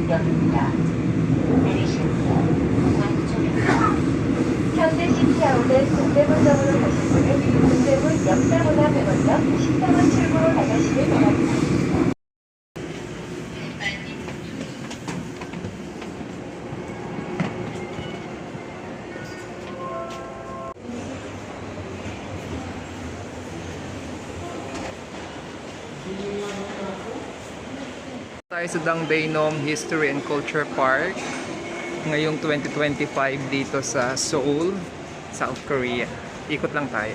역입니다. 내리실 후 왼쪽입니다. 현대시티아웃렛 동대문점으로 가실 분은 동대문 역사문화 100원역 신당원 출구로 나가시길 바랍니다. Tayo sa Dangdaenom History and Culture Park ngayong 2025 dito sa Seoul, South Korea. Ikot lang tayo.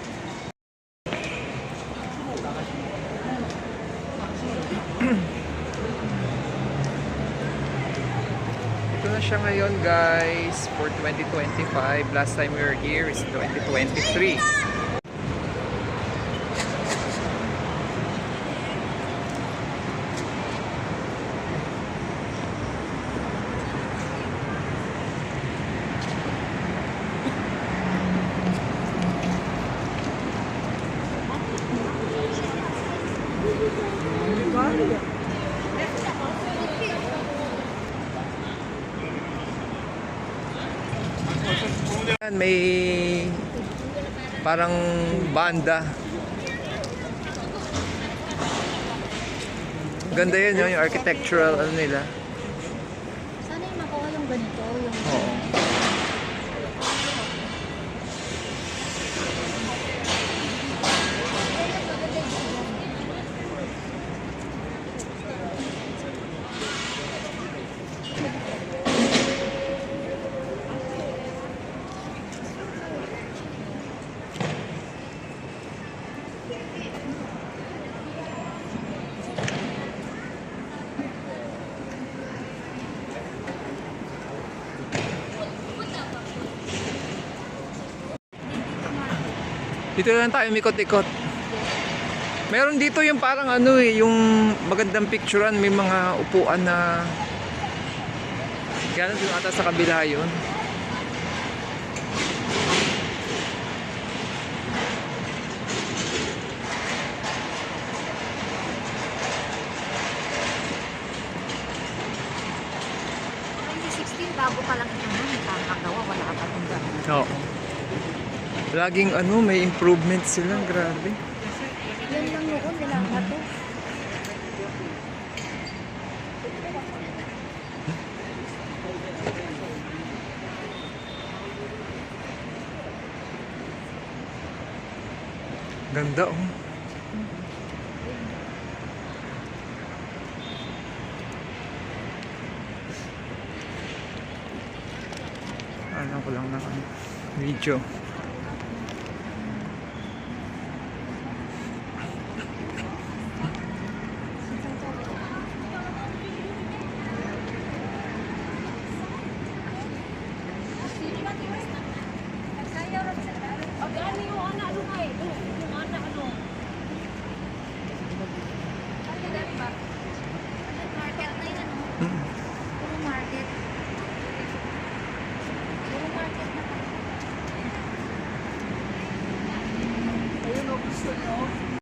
Ito na siya ngayon guys for 2025. Last time we were here is 2023. May parang banda. Ganda yun, yung architectural ano nila. Sana yung makuha yung ganito, yung... Oo. Dito lang tayo mikot-ikot. Meron dito yung parang ano eh, yung magandang picturean, may mga upuan na kaya doon ata sa kabila yun. Bago pa lang ito nun, nakakagawa, wala ka pa itong gano'n. Oo. Laging ano, may improvement sila, grabe. Yan lang noon, nilang to. Ganda oh. Ano ko lang na video.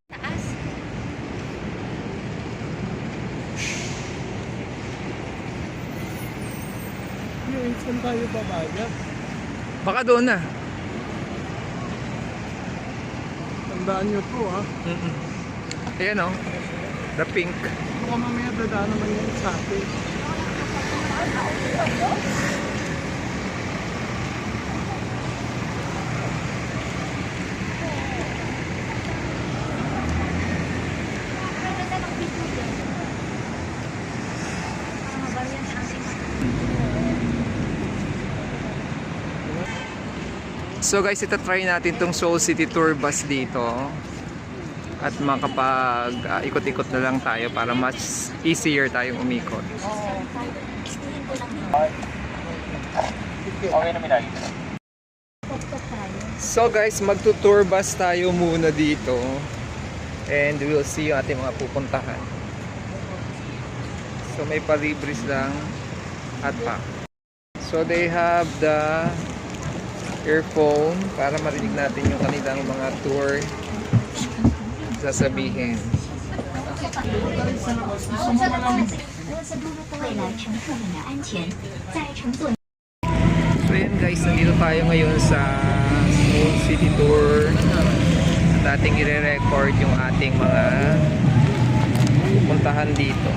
Taas. Saan tayo babaya? Baka doon na. Tandaan nyo to ha. Ayan oh. The pink. Baka mamaya dadaan naman yun sa atin. So guys, ito try natin tong Seoul City Tour bus dito. At makapag ikot-ikot na lang tayo para much easier tayong umikot. So guys, magto-tour bus tayo muna dito. And we'll see yung ating mga pupuntahan. So may palibris lang at pa. So they have the earphone para marinig natin yung kanilang mga tour sasabihin. 为了乘客们的安全，在乘坐 So yun guys, nandito tayo ngayon sa Seoul City Tour at ating i-record yung ating mga pupuntahan dito.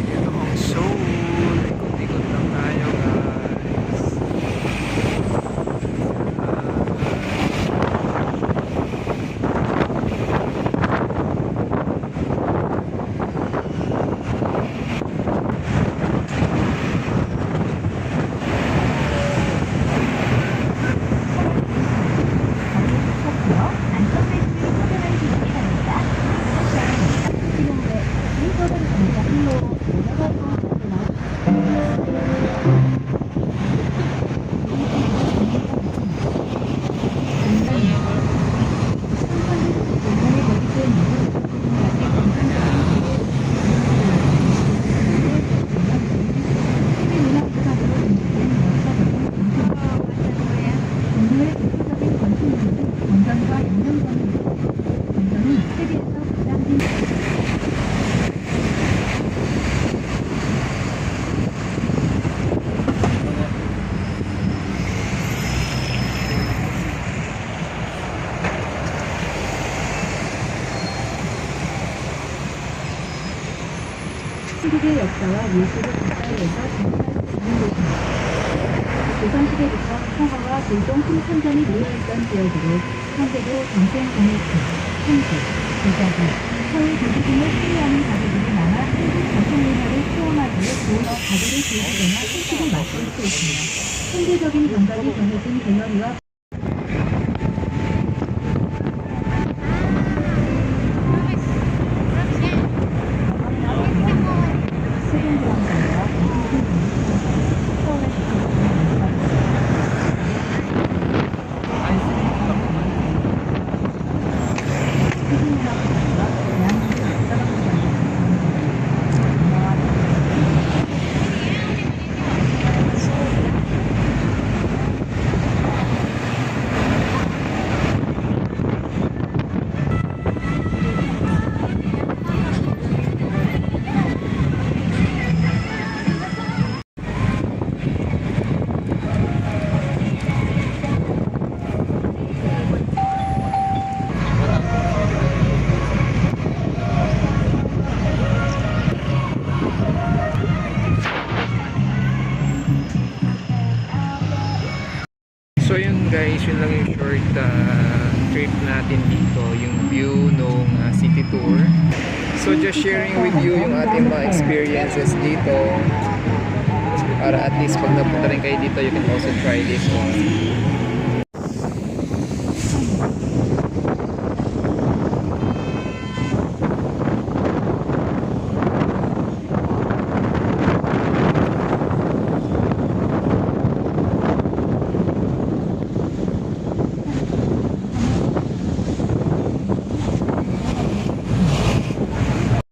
Ito ang Seoul. Ikot-ikot lang tayo guys. 한국의 역사와 예술을 가까이에서 전파하는 곳입니다. 조선시대부터 청어와 불종 풍천전이 놓여있던 지역으로 현재도 전쟁 공예품, 한국, 도자기, 서울 도시 등을 수리하는 가게들이 많아 한국 전통 문화를 체험하기에 좋은 가게를 즐기거나 술집을 맛볼 수 있습니다. 현대적인 감각이 전해진 갤러리와 So yun guys, yun lang yung short trip natin dito, yung view nung city tour. So just sharing with you yung ating mga experiences dito para at least pag napunta rin kayo dito, you can also try this one.